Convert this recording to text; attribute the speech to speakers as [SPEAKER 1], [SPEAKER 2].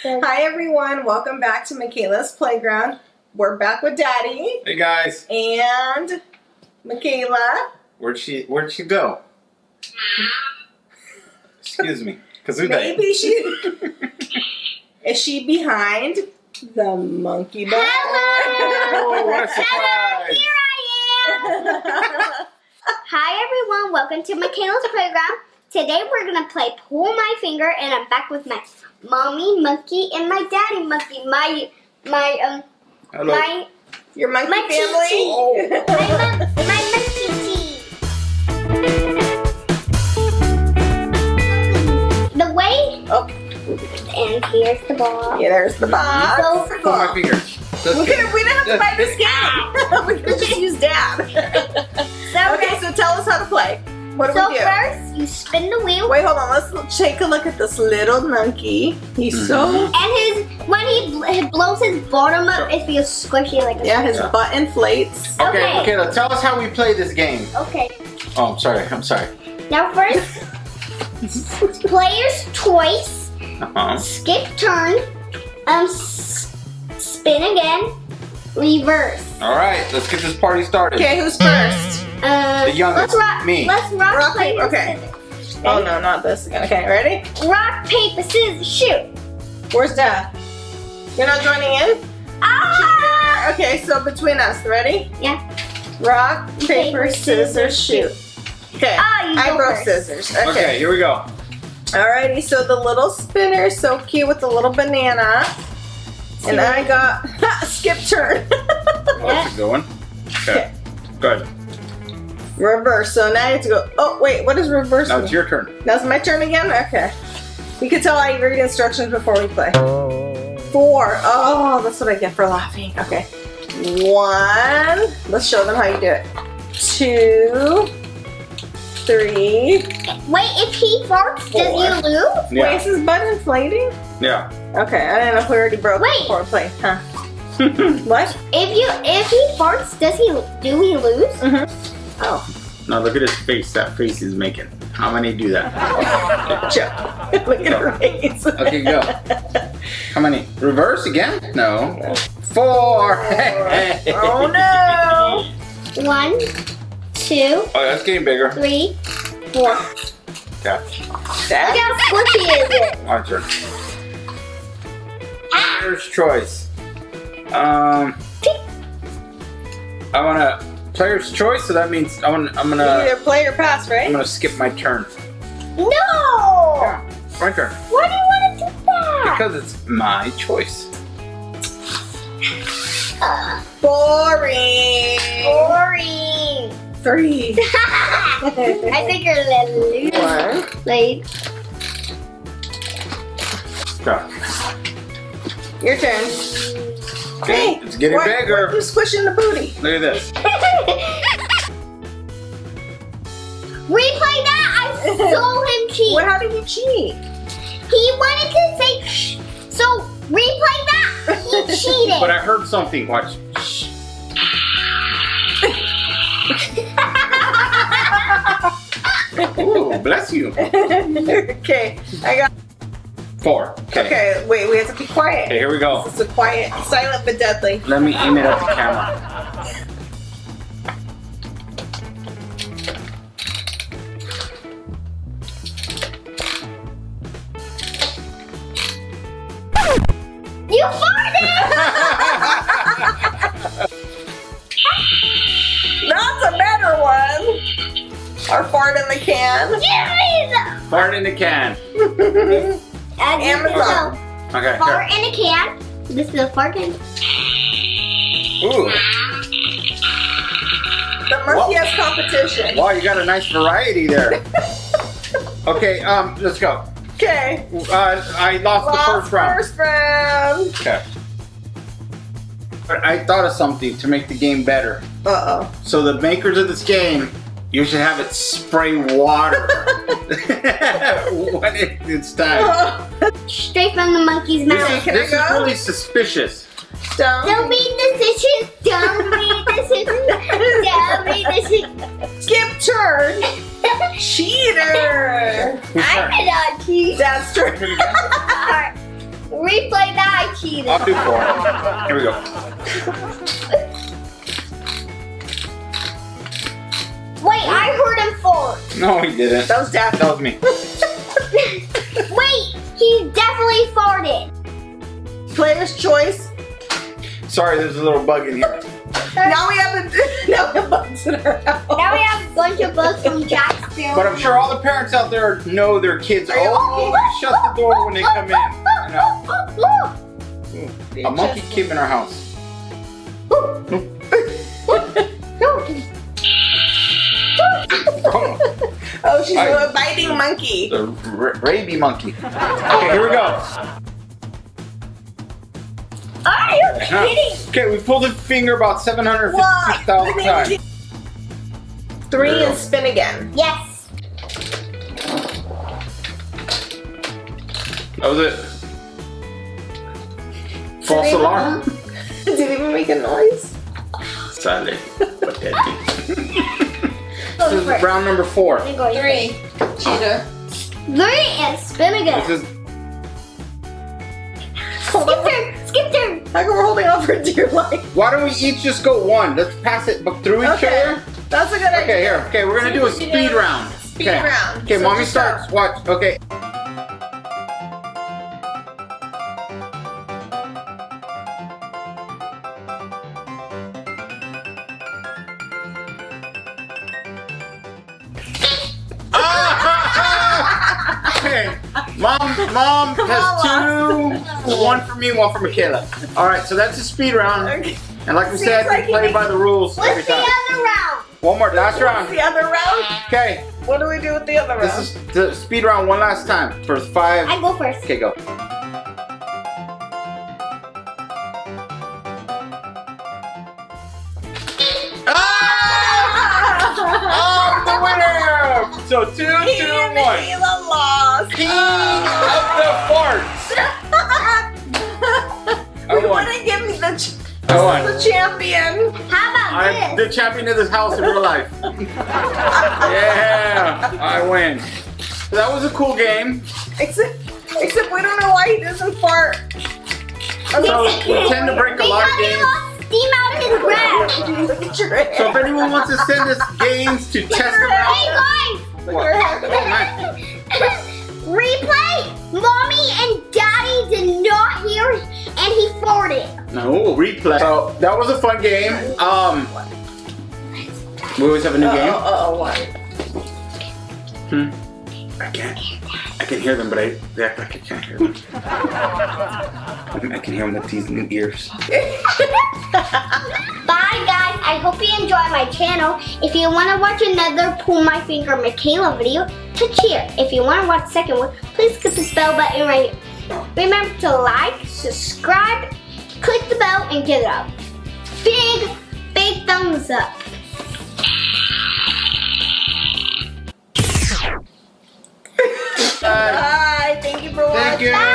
[SPEAKER 1] Hi everyone, welcome back to Makayla's Playground. We're back with Daddy.
[SPEAKER 2] Hey guys.
[SPEAKER 1] And Makayla.
[SPEAKER 2] Where'd she go? Excuse me.
[SPEAKER 1] Maybe she is she behind the monkey bar?
[SPEAKER 2] Oh, what a surprise!
[SPEAKER 3] Here I am. Hi everyone, welcome to Makayla's Playground. Today we're gonna play Pull My Finger, and I'm back with my mommy monkey and my daddy monkey.
[SPEAKER 1] Your monkey
[SPEAKER 3] my
[SPEAKER 1] family.
[SPEAKER 3] Oh. my monkey tea. The way.
[SPEAKER 1] Oh.
[SPEAKER 3] And here's the ball.
[SPEAKER 1] Yeah, there's the box.
[SPEAKER 3] So
[SPEAKER 2] Pull my finger.
[SPEAKER 1] We didn't have to buy this game. We could just use Dad. Okay, so tell us how to play. What do we do?
[SPEAKER 3] So first, you spin the wheel.
[SPEAKER 1] Wait, hold on. Let's take a look at this little monkey. He's so...
[SPEAKER 3] And when he blows his bottom up, it feels squishy like a...
[SPEAKER 1] Yeah, his butt inflates.
[SPEAKER 2] Okay, Makayla, tell us how we play this game.
[SPEAKER 3] Okay.
[SPEAKER 2] Oh, I'm sorry.
[SPEAKER 3] Now first, player's choice. Skip turn. Spin again. Reverse.
[SPEAKER 2] All right, let's get this party started.
[SPEAKER 1] Okay, who's first?
[SPEAKER 2] The youngest, me.
[SPEAKER 3] Let's rock paper,
[SPEAKER 1] okay.
[SPEAKER 3] scissors.
[SPEAKER 1] Oh no, not this again. Okay, ready?
[SPEAKER 3] Rock, paper, scissors, shoot.
[SPEAKER 1] Where's Dad? You're not joining in?
[SPEAKER 3] Ah!
[SPEAKER 1] Okay, so between us, ready?
[SPEAKER 3] Yeah.
[SPEAKER 1] Rock, paper, scissors, shoot. Okay, I broke scissors.
[SPEAKER 2] Okay, here we go.
[SPEAKER 1] Alrighty, so the little spinner is so cute with the little banana. And I got skip turn.
[SPEAKER 2] Oh, that's a good one. Okay, go ahead.
[SPEAKER 1] Reverse, so now you have to go, oh wait, what is reverse?
[SPEAKER 2] Now it's your turn.
[SPEAKER 1] That's my turn again? Okay. You can tell I read instructions before we play. 4, oh, that's what I get for laughing. Okay. 1, let's show them how you do it. 2, 3.
[SPEAKER 3] Wait, if he farts, does he lose?
[SPEAKER 2] Yeah.
[SPEAKER 1] Wait, is his butt inflating?
[SPEAKER 2] Yeah.
[SPEAKER 1] Okay, I don't know if we already broke it before we played. Huh. What?
[SPEAKER 3] If he farts, do we lose?
[SPEAKER 1] Mm-hmm. Oh.
[SPEAKER 2] Now look at his face. That face he's making. How many do that?
[SPEAKER 1] Look at her face.
[SPEAKER 2] Okay, go. How many? Reverse again? No. 4.
[SPEAKER 1] Oh no.
[SPEAKER 3] 1, 2.
[SPEAKER 2] Oh, that's getting bigger.
[SPEAKER 3] 3, 4.
[SPEAKER 2] Okay.
[SPEAKER 1] Dad?
[SPEAKER 3] Look how squishy is it?
[SPEAKER 2] My turn. Player's choice. I wanna player's choice, so that means I'm gonna
[SPEAKER 1] either play or pass, right?
[SPEAKER 2] I'm gonna skip my turn.
[SPEAKER 3] No!
[SPEAKER 2] Yeah, my turn.
[SPEAKER 3] Why do you want to do that?
[SPEAKER 2] Because it's my choice.
[SPEAKER 1] Boring.
[SPEAKER 3] Boring.
[SPEAKER 1] 3.
[SPEAKER 3] I think you're a little loose.
[SPEAKER 1] 1.
[SPEAKER 3] Like,
[SPEAKER 2] Go.
[SPEAKER 1] Your turn.
[SPEAKER 2] Okay, it's getting bigger.
[SPEAKER 1] You're squishing the booty.
[SPEAKER 2] Look at this.
[SPEAKER 3] replay that. I saw him cheat.
[SPEAKER 1] Well, how did you cheat?
[SPEAKER 3] He wanted to say shh. So replay that. He cheated.
[SPEAKER 2] But I heard something. Watch. Shh. Ooh, bless you.
[SPEAKER 1] Okay, I got
[SPEAKER 2] 4.
[SPEAKER 1] Okay, wait, we have to be quiet.
[SPEAKER 2] Okay, here we go.
[SPEAKER 1] It's a quiet, silent but deadly.
[SPEAKER 2] Let me aim it at the camera.
[SPEAKER 3] You farted!
[SPEAKER 1] That's a better one. Or fart in the can.
[SPEAKER 3] Yes!
[SPEAKER 2] Fart in the can.
[SPEAKER 1] Amazon.
[SPEAKER 2] Okay.
[SPEAKER 3] Fart in a can. This is a fart can.
[SPEAKER 2] Ooh.
[SPEAKER 1] The monkey has competition.
[SPEAKER 2] Wow, you got a nice variety there. Okay, let's go.
[SPEAKER 1] Okay.
[SPEAKER 2] I lost the first round.
[SPEAKER 1] First round.
[SPEAKER 2] Okay. But I thought of something to make the game better.
[SPEAKER 1] Uh-oh.
[SPEAKER 2] So the makers of this game, you should have it spray water when it's time.
[SPEAKER 3] Straight from the monkey's mouth.
[SPEAKER 2] This is really suspicious.
[SPEAKER 3] Don't be decisions. Don't be decisions. Don't be decisions.
[SPEAKER 1] Skip turn. Cheater.
[SPEAKER 3] I did not cheat.
[SPEAKER 1] That's true.
[SPEAKER 3] Replay
[SPEAKER 1] key.
[SPEAKER 2] I'll do 4. Here we go.
[SPEAKER 3] Wait, I heard him fart.
[SPEAKER 2] No, he didn't.
[SPEAKER 1] That was Dad.
[SPEAKER 2] That was me.
[SPEAKER 3] Wait, he definitely farted.
[SPEAKER 1] Player's choice.
[SPEAKER 2] Sorry, there's a little bug in here.
[SPEAKER 1] Now we have bugs in our house.
[SPEAKER 3] Now we have a bunch of bugs from Jack's family.
[SPEAKER 2] But I'm sure all the parents out there know their kids.
[SPEAKER 1] Are you
[SPEAKER 2] Shut the door when they come in. I know. A monkey came in our house.
[SPEAKER 1] Oh, she's a biting monkey.
[SPEAKER 2] The rabies monkey. Okay, here we go.
[SPEAKER 3] Are you kidding?
[SPEAKER 2] Okay, we pulled the finger about 756,000 times.
[SPEAKER 1] 3 and spin again.
[SPEAKER 3] Yes.
[SPEAKER 2] That was it. False alarm.
[SPEAKER 1] Did it even make a noise?
[SPEAKER 2] Sadly, but deadly. This is round number 4.
[SPEAKER 1] 3. Cheetah.
[SPEAKER 3] 3 and spin again.
[SPEAKER 2] This is
[SPEAKER 3] Skip turn.
[SPEAKER 1] How come we're holding on for dear life?
[SPEAKER 2] Why don't we each just go 1? Let's pass it through each other.
[SPEAKER 1] That's a good idea.
[SPEAKER 2] Okay, here. Okay, we're gonna do a speed round.
[SPEAKER 1] Speed round.
[SPEAKER 2] Okay,
[SPEAKER 1] So
[SPEAKER 2] mommy
[SPEAKER 1] just
[SPEAKER 2] starts. Watch. Okay. Okay, mom has 2, 1 for me, 1 for Makayla. All right, so that's a speed round.
[SPEAKER 1] Okay.
[SPEAKER 2] And like we said, we play by the rules every
[SPEAKER 3] What's the
[SPEAKER 2] time.
[SPEAKER 3] other round?
[SPEAKER 2] One more, last round.
[SPEAKER 1] The other round?
[SPEAKER 2] Okay,
[SPEAKER 1] What do we do with the other round?
[SPEAKER 2] this is the speed round one last time. First 5.
[SPEAKER 3] I go first.
[SPEAKER 2] Okay, go. Oh, the winner! So 2, 2, 1.
[SPEAKER 1] Makayla lost.
[SPEAKER 2] King of the farts. I
[SPEAKER 1] We
[SPEAKER 2] won.
[SPEAKER 1] want to give me the
[SPEAKER 2] I won.
[SPEAKER 1] champion.
[SPEAKER 3] How about
[SPEAKER 2] I'm
[SPEAKER 3] this?
[SPEAKER 2] the champion of this house in real life. Yeah, I win. So that was a cool game.
[SPEAKER 1] Except we don't know why he doesn't fart.
[SPEAKER 2] So we tend to break a lot of
[SPEAKER 3] Because he
[SPEAKER 2] games.
[SPEAKER 3] lost steam out of his breath.
[SPEAKER 1] Look at your hair.
[SPEAKER 2] So if anyone wants to send us games to test them
[SPEAKER 3] Hey
[SPEAKER 2] out.
[SPEAKER 3] guys!
[SPEAKER 1] Look at your hair.
[SPEAKER 2] Oh, nice.
[SPEAKER 3] Replay! Mommy and Daddy did not hear and he farted.
[SPEAKER 2] No, replay. So that was a fun game. We always have a new game.
[SPEAKER 1] What?
[SPEAKER 2] I can hear them, but they act like I can't hear them. I can hear them with these new ears.
[SPEAKER 3] Bye guys, I hope you enjoy my channel. If you want to watch another Pull My Finger Makayla video, touch here. If you want to watch the second one, please click the bell button right here. Remember to like, subscribe, click the bell, and give it a big thumbs up.
[SPEAKER 1] Bye. Thank you for watching.
[SPEAKER 2] Thank you.